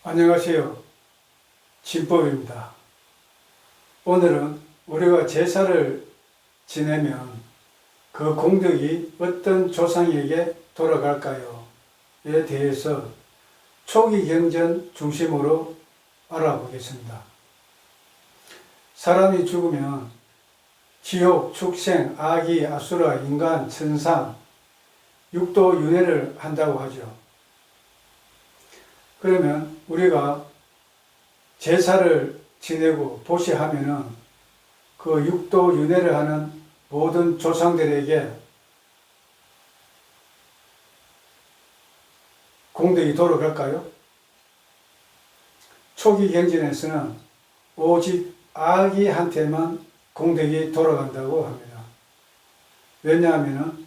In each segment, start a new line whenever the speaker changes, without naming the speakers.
안녕하세요. 진법입니다. 오늘은 우리가 제사를 지내면 그 공덕이 어떤 조상에게 돌아갈까요? 에 대해서 초기 경전 중심으로 알아보겠습니다. 사람이 죽으면 지옥, 축생, 아기, 아수라, 인간, 천상, 육도 윤회를 한다고 하죠. 그러면 우리가 제사를 지내고 보시하면은 그 육도 윤회를 하는 모든 조상들에게 공덕이 돌아갈까요? 초기 경전에서는 오직 아기한테만 공덕이 돌아간다고 합니다. 왜냐하면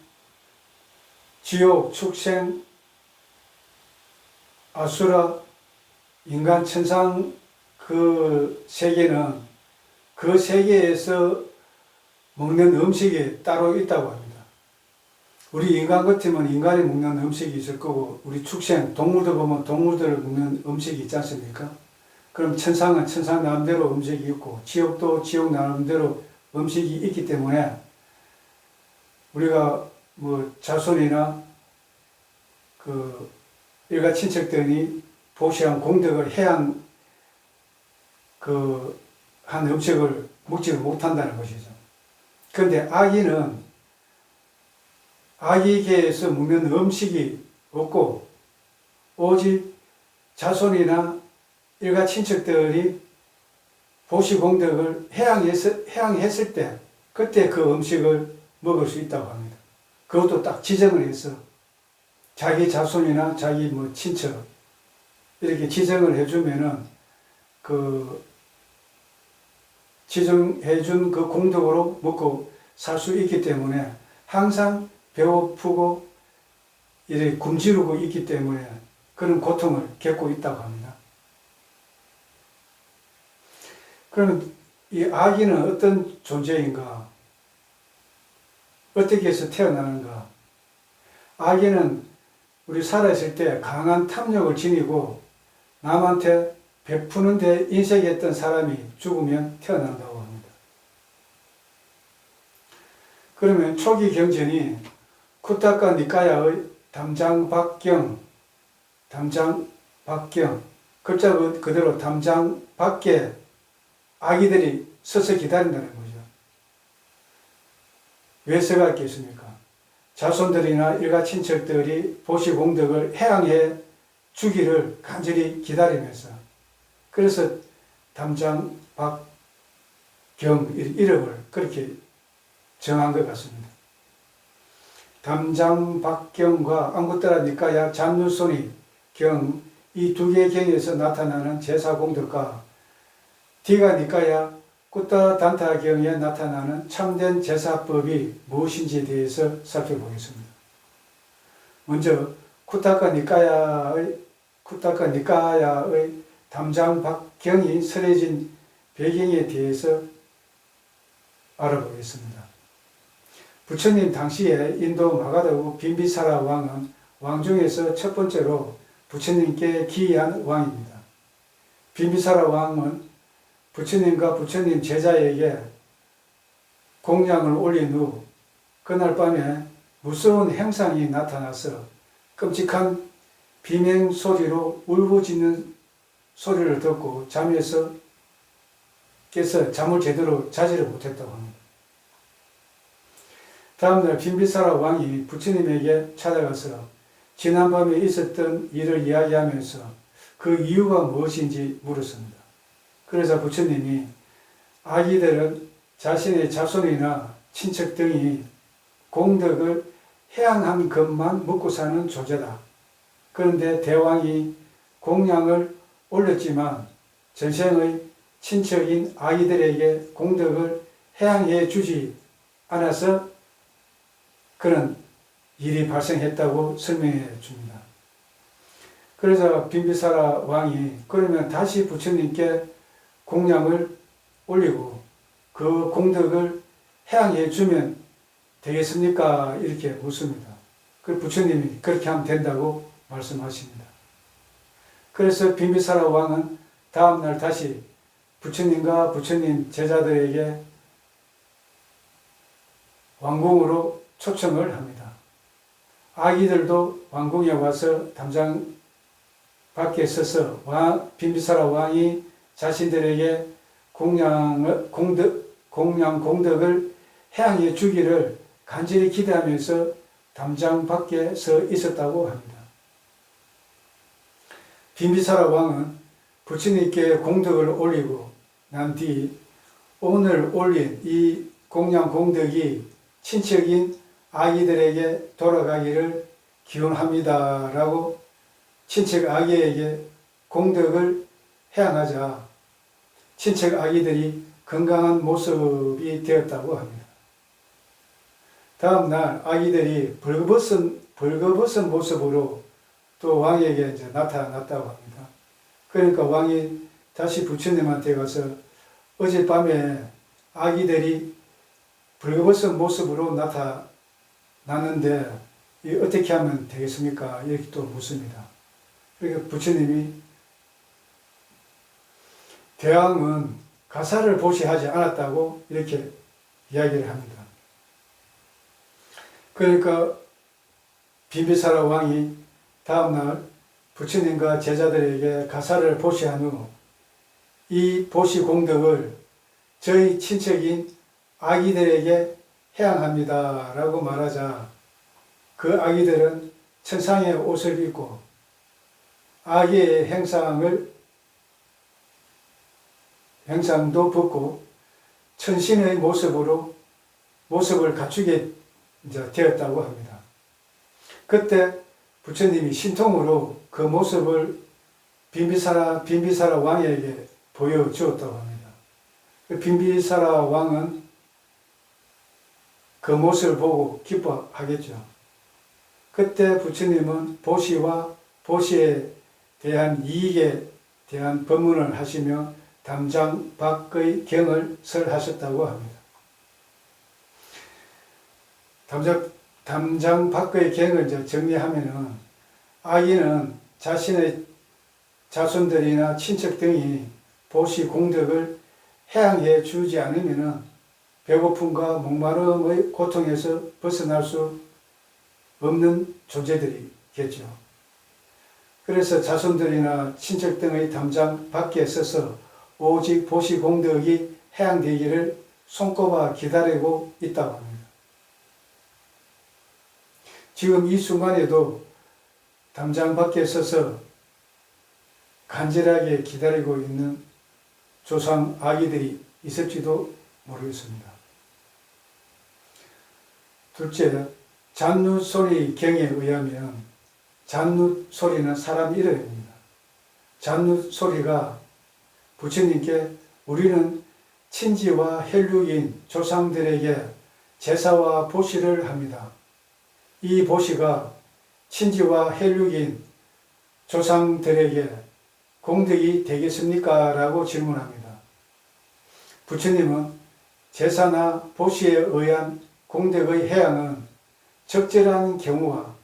지옥, 축생, 아수라, 인간, 천상 그 세계는 그 세계에서 먹는 음식이 따로 있다고 합니다. 우리 인간 같으면 인간이 먹는 음식이 있을 거고, 우리 축생, 동물들 보면 동물들 먹는 음식이 있지 않습니까? 그럼 천상은 천상 나름대로 음식이 있고, 지옥도 지옥 나름대로 음식이 있기 때문에 우리가 뭐 자손이나 그 일가 친척들이 보시한 공덕을 해양 한 음식을 먹지를 못한다는 것이죠. 그런데 아기는 아기계에서 먹는 음식이 없고 오직 자손이나 일가 친척들이 보시 공덕을 해양했을 때 그때 그 음식을 먹을 수 있다고 합니다. 그것도 딱 지정을 해서 자기 자손이나 자기 뭐 친척 이렇게 지정을 해주면은 그 지정해준 그 공덕으로 먹고 살 수 있기 때문에 항상 배고프고 이렇게 굶주리고 있기 때문에 그런 고통을 겪고 있다고 합니다. 그러면 이 아기는 어떤 존재인가? 어떻게 해서 태어나는가? 아기는 우리 살아있을 때 강한 탐욕을 지니고 남한테 베푸는 데 인색했던 사람이 죽으면 태어난다고 합니다. 그러면 초기 경전이 쿠타카 니카야의 담장박경, 글자 그대로 담장 밖에 아기들이 서서 기다린다는 거죠. 왜 서가 있겠습니까? 자손들이나 일가 친척들이 보시 공덕을 해양해 주기를 간절히 기다리면서, 그래서 담장 박경 이름을 그렇게 정한 것 같습니다. 담장 박경과 안구따라 니까야 잠누손이 경, 이 두 개의 경에서 나타나는 제사 공덕과 디가 니까야 쿠타 단타 경에 나타나는 참된 제사법이 무엇인지에 대해서 살펴보겠습니다. 먼저 쿠타카 니까야의 담장박경이 설해진 배경에 대해서 알아보겠습니다. 부처님 당시에 인도 마가다우 빈비사라 왕은 왕 중에서 첫 번째로 부처님께 기이한 왕입니다. 빈비사라 왕은 부처님과 부처님 제자에게 공양을 올린 후 그날 밤에 무서운 행상이 나타나서 끔찍한 비명 소리로 울부짖는 소리를 듣고 잠에서 깨서 잠을 제대로 자지를 못했다고 합니다. 다음날 빈비사라 왕이 부처님에게 찾아가서 지난밤에 있었던 일을 이야기하면서 그 이유가 무엇인지 물었습니다. 그래서 부처님이 아기들은 자신의 자손이나 친척 등이 공덕을 해양한 것만 먹고 사는 존재다. 그런데 대왕이 공양을 올렸지만 전생의 친척인 아기들에게 공덕을 해양해 주지 않아서 그런 일이 발생했다고 설명해 줍니다. 그래서 빈비사라 왕이 그러면 다시 부처님께 공양을 올리고 그 공덕을 해양해 주면 되겠습니까? 이렇게 묻습니다. 그 부처님이 그렇게 하면 된다고 말씀하십니다. 그래서 빈비사라 왕은 다음날 다시 부처님과 부처님 제자들에게 왕궁으로 초청을 합니다. 아기들도 왕궁에 와서 담장 밖에 서서 빈비사라 왕이 자신들에게 공덕을 해양해 주기를 간절히 기대하면서 담장 밖에 서 있었다고 합니다. 빈비사라 왕은 부처님께 공덕을 올리고 난 뒤 오늘 올린 이 공덕이 친척인 아기들에게 돌아가기를 기원합니다 라고 친척 아기에게 공덕을 해양하자 친척 아기들이 건강한 모습이 되었다고 합니다. 다음날 아기들이 벌거벗은 모습으로 또 왕에게 이제 나타났다고 합니다. 그러니까 왕이 다시 부처님한테 가서 어젯밤에 아기들이 벌거벗은 모습으로 나타났는데 어떻게 하면 되겠습니까? 이렇게 또 묻습니다. 그러니까 부처님이 대왕은 가사를 보시하지 않았다고 이렇게 이야기를 합니다. 그러니까 빈비사라 왕이 다음날 부처님과 제자들에게 가사를 보시한 후 이 보시 공덕을 저희 친척인 아기들에게 해양합니다 라고 말하자 그 아기들은 천상의 옷을 입고 아기의 행상도 벗고 천신의 모습을 갖추게 되었다고 합니다. 그때 부처님이 신통으로 그 모습을 빈비사라 왕에게 보여주었다고 합니다. 빈비사라 왕은 그 모습을 보고 기뻐하겠죠. 그때 부처님은 보시와 보시에 대한 이익에 대한 법문을 하시며 담장 밖의 경을 설하셨다고 합니다. 담장 밖의 경을 정리하면은 아기는 자신의 자손들이나 친척 등이 보시 공덕을 해양해 주지 않으면은 배고픔과 목마름의 고통에서 벗어날 수 없는 존재들이겠죠. 그래서 자손들이나 친척 등의 담장 밖에 서서 오직 보시 공덕이 해양되기를 손꼽아 기다리고 있다고 합니다. 지금 이 순간에도 담장 밖에 서서 간절하게 기다리고 있는 조상 아기들이 있을지도 모르겠습니다. 둘째, 잔누소리 경에 의하면 잔누소리는 사람 이름입니다. 잔누소리가 부처님께 우리는 친지와 혈육인 조상들에게 제사와 보시를 합니다. 이 보시가 친지와 혈육인 조상들에게 공덕이 되겠습니까? 라고 질문합니다. 부처님은 제사나 보시에 의한 공덕의 해양은 적절한 경우와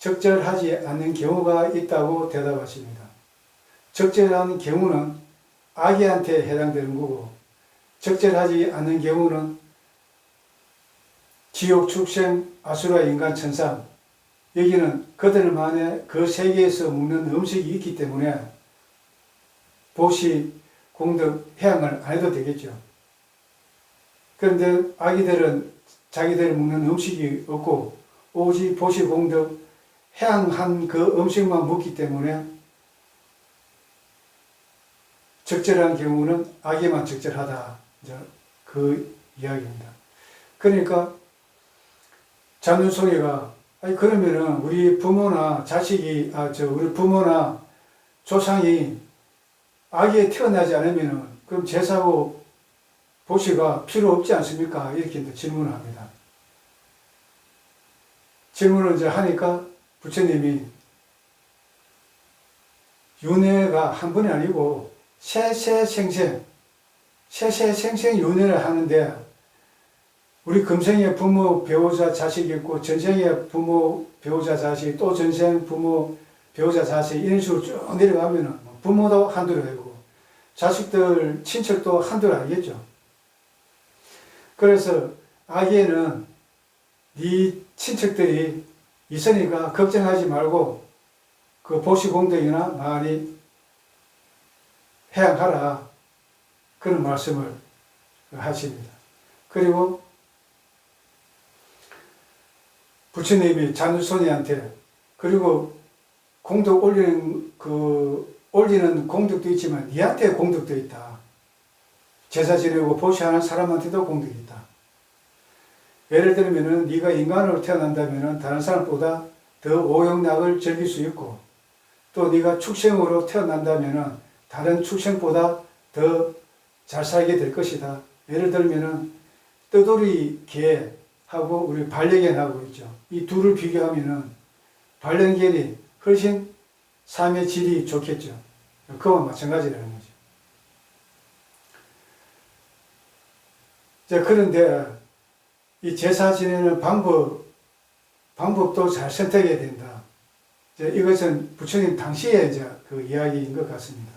적절하지 않는 경우가 있다고 대답하십니다. 적절한 경우는 아기한테 해당되는 거고 적절하지 않는 경우는 지옥, 축생, 아수라, 인간, 천상 여기는 그들만의 그 세계에서 먹는 음식이 있기 때문에 보시, 공덕, 해양을 안 해도 되겠죠. 그런데 아기들은 자기들이 먹는 음식이 없고 오직 보시, 공덕, 해양한 그 음식만 먹기 때문에 적절한 경우는 아기만 적절하다. 그 이야기입니다. 그러니까 잔누소리가 그러면은 우리 부모나 우리 부모나 조상이 아기에 태어나지 않으면은 그럼 제사고 보시가 필요 없지 않습니까? 이렇게 질문을 합니다. 질문을 하니까 부처님이 윤회가 한 번이 아니고 세세생생 윤회를 하는데 우리 금생에 부모, 배우자, 자식이 있고 전생에 부모, 배우자, 자식, 또 전생 부모, 배우자 자식 이런 식으로 쭉 내려가면은 부모도 한둘이 아니고 자식들 친척도 한둘이 아니겠죠. 그래서 아기에는 네 친척들이 있으니까 걱정하지 말고 그 보시공덕이나 많이 해양하라, 그런 말씀을 하십니다. 그리고 부처님이 잔손이한테, 그리고 공덕 올리는 공덕도 있지만 니한테 공덕도 있다. 제사 지내고 보시하는 사람한테도 공덕이 있다. 예를 들면은 네가 인간으로 태어난다면은 다른 사람보다 더 오용락을 즐길 수 있고, 또 네가 축생으로 태어난다면은 다른 축생보다 더 잘 살게 될 것이다. 예를 들면은 떠돌이 개하고 우리 반려견하고 있죠. 이 둘을 비교하면은 반려견이 훨씬 삶의 질이 좋겠죠. 그와 마찬가지라는 거죠. 자, 그런데 이 제사 지내는 방법도 잘 선택해야 된다. 이것은 부처님 당시에 이제 그 이야기인 것 같습니다.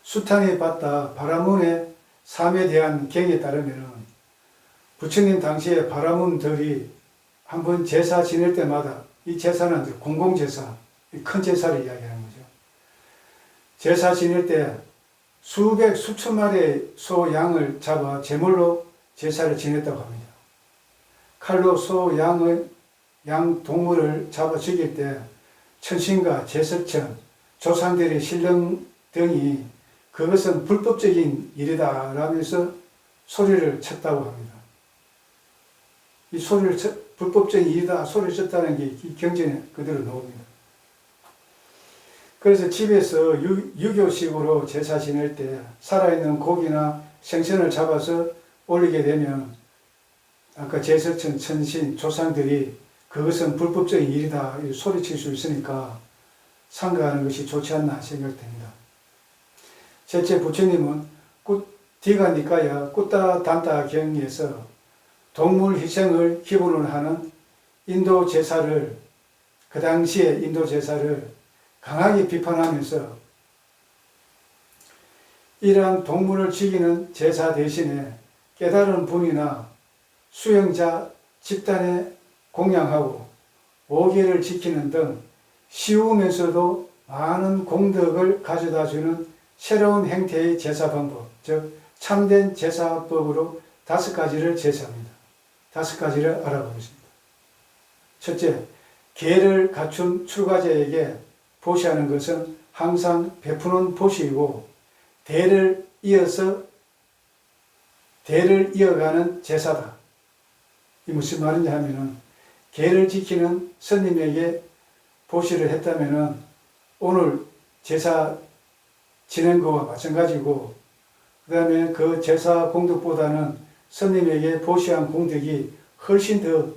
수탕에 받다 바라문의 삶에 대한 경에 따르면은 부처님 당시에 바라문들이 한번 제사 지낼 때마다, 이 제사는 이제 공공제사, 큰 제사를 이야기하는 거죠. 제사 지낼 때 수천 마리의 소, 양을 잡아 제물로 제사를 지냈다고 합니다. 칼로 소, 양 동물을 잡아 죽일 때 천신과 제석천, 조상들의 신령 등이 그것은 불법적인 일이다 라면서 소리를 쳤다고 합니다. 이 불법적인 일이다 소리를 쳤다는 게 이 경전에 그대로 나옵니다. 그래서 집에서 유교식으로 제사 지낼 때 살아있는 고기나 생선을 잡아서 올리게 되면 아까 제석천, 천신, 조상들이 그것은 불법적인 일이다 소리칠 수 있으니까 삼가하는 것이 좋지 않나 생각됩니다. 셋째, 부처님은 디가니까야 꾸따 단타 경에서 동물 희생을 기본으로 하는 인도 제사를, 그 당시에 인도 제사를 강하게 비판하면서 이러한 동물을 죽이는 제사 대신에 깨달은 분이나 수행자 집단에 공양하고 5계를 지키는 등 쉬우면서도 많은 공덕을 가져다주는 새로운 형태의 제사 방법, 즉 참된 제사법으로 5가지를 제시합니다. 5가지를 알아보겠습니다. 첫째, 계를 갖춘 출가자에게 보시하는 것은 항상 베푸는 보시이고 대를 이어가는 제사다. 이 무슨 말인지 하면은 계를 지키는 스님에게 보시를 했다면은 오늘 제사 지낸 것과 마찬가지고, 그 다음에 그 제사 공덕보다는 스님에게 보시한 공덕이 훨씬 더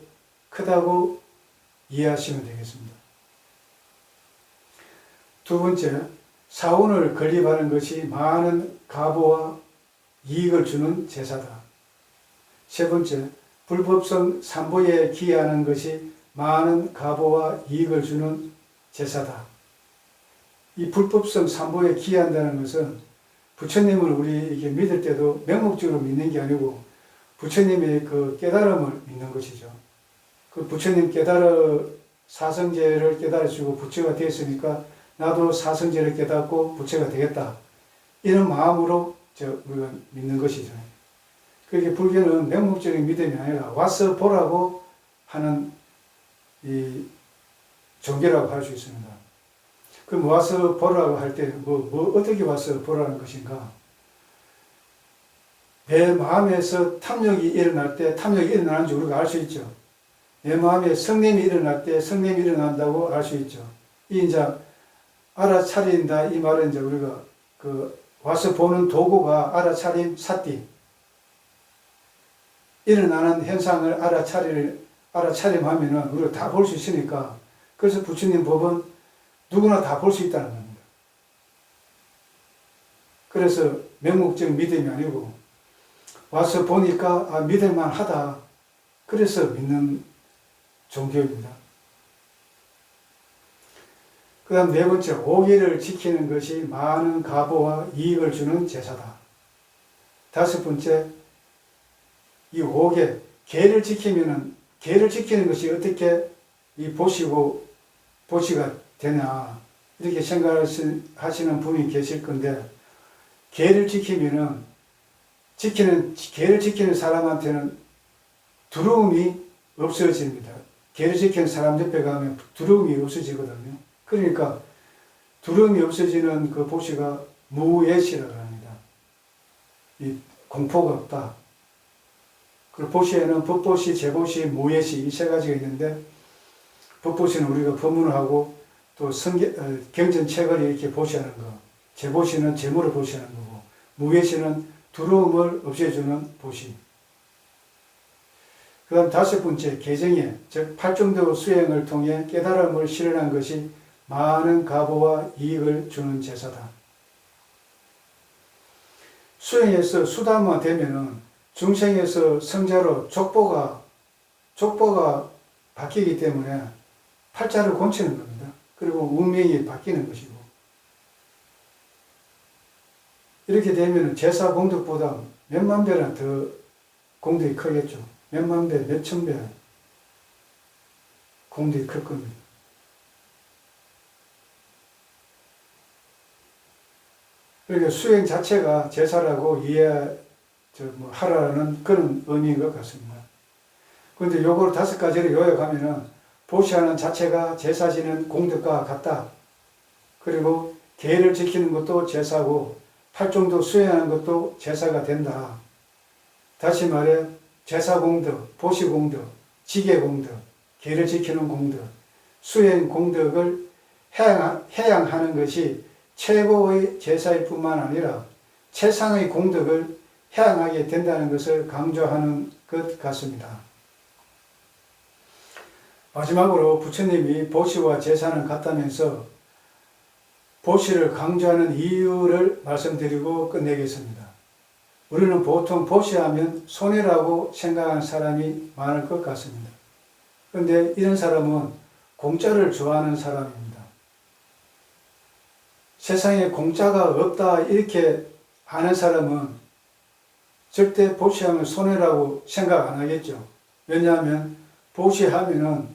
크다고 이해하시면 되겠습니다. 두 번째, 사원을 건립하는 것이 많은 가보와 이익을 주는 제사다. 세 번째, 불법성 삼보에 기하는 것이 많은 가보와 이익을 주는 제사다. 이 불법성 삼보에 기한다는 것은 부처님을 우리에게 믿을 때도 맹목적으로 믿는 게 아니고 부처님의 그 깨달음을 믿는 것이죠. 그 부처님 사성제를 깨달으시고 부처가 되었으니까 나도 사성제를 깨닫고 부처가 되겠다. 이런 마음으로 우리가 믿는 것이죠. 그렇게 불교는 맹목적인 믿음이 아니라 와서 보라고 하는 이 종교라고 할 수 있습니다. 그럼 와서 보라고 할 때 어떻게 와서 보라는 것인가? 내 마음에서 탐욕이 일어날 때 탐욕이 일어나는 줄 우리가 알 수 있죠. 내 마음에 성냄이 일어날 때 성냄이 일어난다고 알 수 있죠. 이 이제 알아차린다 이 말은 이제 우리가 와서 보는 도구가 알아차림 사띠, 일어나는 현상을 알아차림하면은 우리가 다 볼 수 있으니까, 그래서 부처님 법은 누구나 다 볼 수 있다는 겁니다. 그래서 맹목적 믿음이 아니고 와서 보니까 믿을만 하다. 그래서 믿는 종교입니다. 그 다음 네 번째, 오계를 지키는 것이 많은 가보와 이익을 주는 제사다. 다섯 번째, 이 오계, 계를 지키면은, 계를 지키는 것이 어떻게 이 보시가 되냐, 이렇게 생각하시는 분이 계실 건데, 계를 지키면은, 계를 지키는 사람한테는 두려움이 없어집니다. 계를 지키는 사람 옆에 가면 두려움이 없어지거든요. 그러니까 두려움이 없어지는 그 보시가 무예시라고 합니다. 이 공포가 없다. 그리고 보시에는 법보시, 제보시, 무예시 이 세 가지가 있는데, 법보시는 우리가 법문을 하고 또 경전책을 이렇게 보시하는 거, 제보시는 재물을 보시하는 거고, 무예시는 두려움을 없애주는 보시. 그 다음 다섯 번째, 계정에, 즉 팔중도 수행을 통해 깨달음을 실현한 것이 많은 가보와 이익을 주는 제사다. 수행에서 수담화 되면은 중생에서 성자로 족보가 바뀌기 때문에 팔자를 고치는 겁니다. 그리고 운명이 바뀌는 것이고, 이렇게 되면 제사 공덕보다 몇만 배나 더 공덕이 크겠죠. 몇만 배, 몇천 배 공덕이 클 겁니다. 그러니까 수행 자체가 제사라고 하라는 그런 의미인 것 같습니다. 그런데 요걸 다섯 가지를 요약하면은, 보시하는 자체가 제사 지는 공덕과 같다. 그리고 계를 지키는 것도 제사고, 팔종도 수행하는 것도 제사가 된다. 다시 말해, 제사 공덕, 보시 공덕, 지계 공덕, 계를 지키는 공덕, 수행 공덕을 해양하는 것이 최고의 제사일 뿐만 아니라 최상의 공덕을 해양하게 된다는 것을 강조하는 것 같습니다. 마지막으로 부처님이 보시와 제사는 같다면서 보시를 강조하는 이유를 말씀드리고 끝내겠습니다. 우리는 보통 보시하면 손해라고 생각하는 사람이 많을 것 같습니다. 그런데 이런 사람은 공짜를 좋아하는 사람입니다. 세상에 공짜가 없다 이렇게 아는 사람은 절대 보시하면 손해라고 생각 안 하겠죠. 왜냐하면 보시하면은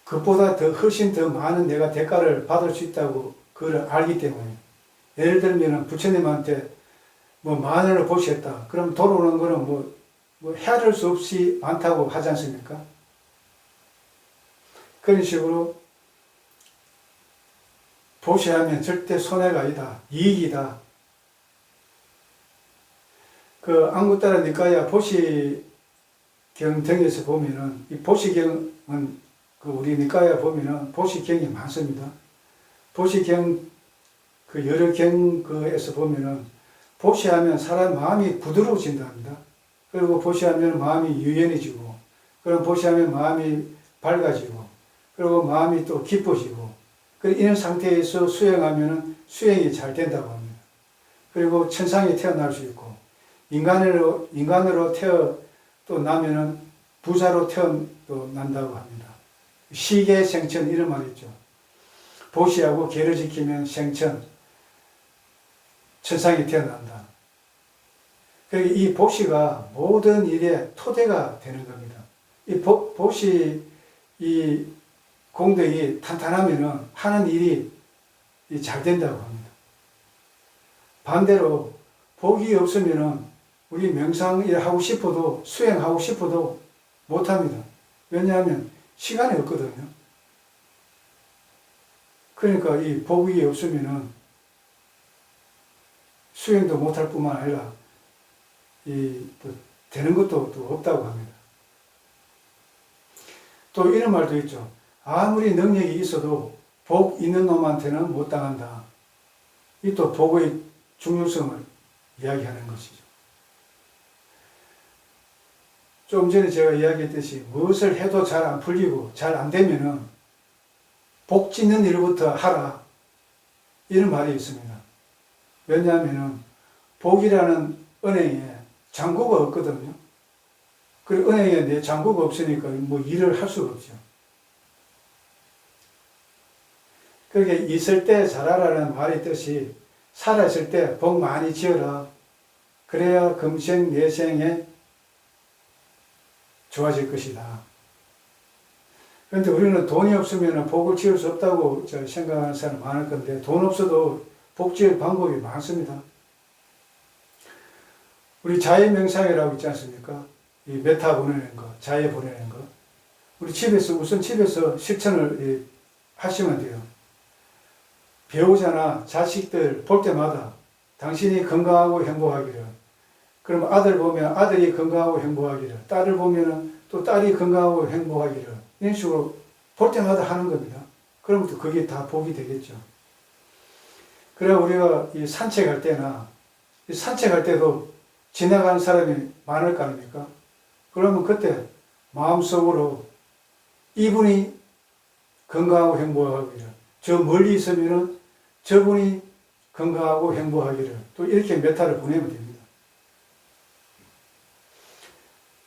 그것보다 훨씬 더 많은 내가 대가를 받을 수 있다고 그걸 알기 때문에. 예를 들면 부처님한테 뭐 10,000원을 보시했다. 그럼 돌아오는 거는 뭐 헤아릴 수 없이 많다고 하지 않습니까? 그런 식으로 보시하면 절대 손해가 아니다. 이익이다. 그 안구따라 니까야 보시경 등에서 보면은, 이 보시경은 그 우리 니까야 보면은 보시경이 많습니다. 보시경 그 여러 경에서 보면은 보시하면 사람 마음이 부드러워진답니다. 그리고 보시하면 마음이 유연해지고, 그럼 보시하면 마음이 밝아지고, 그리고 마음이 또 기뻐지고, 이런 상태에서 수행하면은 수행이 잘 된다고 합니다. 그리고 천상에 태어날 수 있고, 인간으로 또 나면은 부자로 태어난다고 합니다. 시계 생천 이런 말 있죠. 보시하고 계를 지키면 생천, 천상에 태어난다. 이 보시가 모든 일의 토대가 되는 겁니다. 이 보시, 이 공덕이 탄탄하면은 하는 일이 잘 된다고 합니다. 반대로 복이 없으면은 우리 명상을 하고 싶어도, 수행하고 싶어도 못합니다. 왜냐하면 시간이 없거든요. 그러니까 이 복이 없으면은 수행도 못할 뿐만 아니라 또 되는 것도 또 없다고 합니다. 또 이런 말도 있죠. 아무리 능력이 있어도 복 있는 놈한테는 못 당한다. 이 또 복의 중요성을 이야기하는 것이죠. 좀 전에 제가 이야기했듯이 무엇을 해도 잘 안 풀리고 잘 안 되면은 복 짓는 일부터 하라. 이런 말이 있습니다. 왜냐하면은 복이라는 은행에 잔고가 없거든요. 그 은행에 내 잔고가 없으니까 뭐 일을 할 수가 없죠. 그게 있을 때 자라라는 말이 뜻이 살아있을 때 복 많이 지어라. 그래야 금생 내생에 좋아질 것이다. 그런데 우리는 돈이 없으면 복을 지을 수 없다고 생각하는 사람 많을 건데 돈 없어도 복 지을 방법이 많습니다. 우리 자해 명상이라고 있지 않습니까? 이 메타 보내는 거, 자해 보내는 거. 우리 우선 집에서 실천을 하시면 돼요. 배우자나 자식들 볼 때마다 당신이 건강하고 행복하기를, 그럼 아들 보면 아들이 건강하고 행복하기를, 딸을 보면 또 딸이 건강하고 행복하기를, 이런 식으로 볼 때마다 하는 겁니다. 그러면 또 그게 다 복이 되겠죠. 그래 우리가 이 산책할 때나, 산책할 때도 지나가는 사람이 많을 거 아닙니까? 그러면 그때 마음속으로 이분이 건강하고 행복하기를, 저 멀리 있으면은 저분이 건강하고 행복하기를, 또 이렇게 메타를 보내면 됩니다.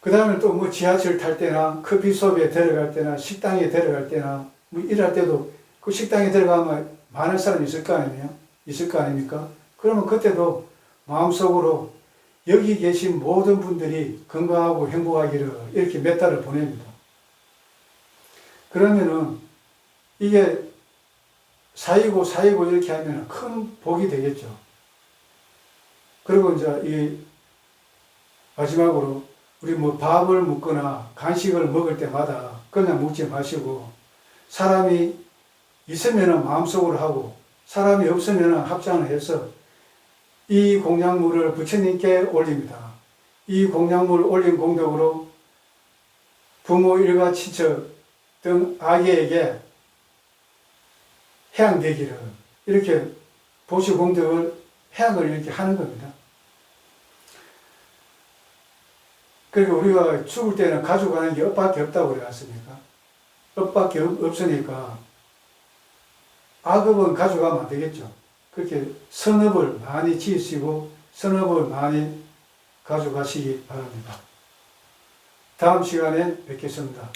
그 다음에 또 뭐 지하철 탈 때나 커피숍에 들어갈 때나 식당에 들어갈 때나 뭐 일할 때도 그 식당에 들어가면 많은 사람이 있을 거 아니에요? 있을 거 아닙니까? 그러면 그때도 마음속으로 여기 계신 모든 분들이 건강하고 행복하기를 이렇게 메타를 보냅니다. 그러면은 이게 사이고 이렇게 하면 큰 복이 되겠죠. 그리고 이제 이 마지막으로 우리 뭐 밥을 먹거나 간식을 먹을 때마다 그냥 먹지 마시고, 사람이 있으면 마음속으로 하고 사람이 없으면 합장을 해서 이 공양물을 부처님께 올립니다. 이 공양물을 올린 공덕으로 부모, 일가, 친척 등 아기에게 해양되기를, 이렇게 보시 공덕을 해양을 이렇게 하는 겁니다. 그러니까 우리가 죽을 때는 가져가는 게 업밖에 없다고 그래 왔습니까? 업밖에 없으니까 악업은 가져가면 안 되겠죠. 그렇게 선업을 많이 지으시고 선업을 많이 가져가시기 바랍니다. 다음 시간에 뵙겠습니다.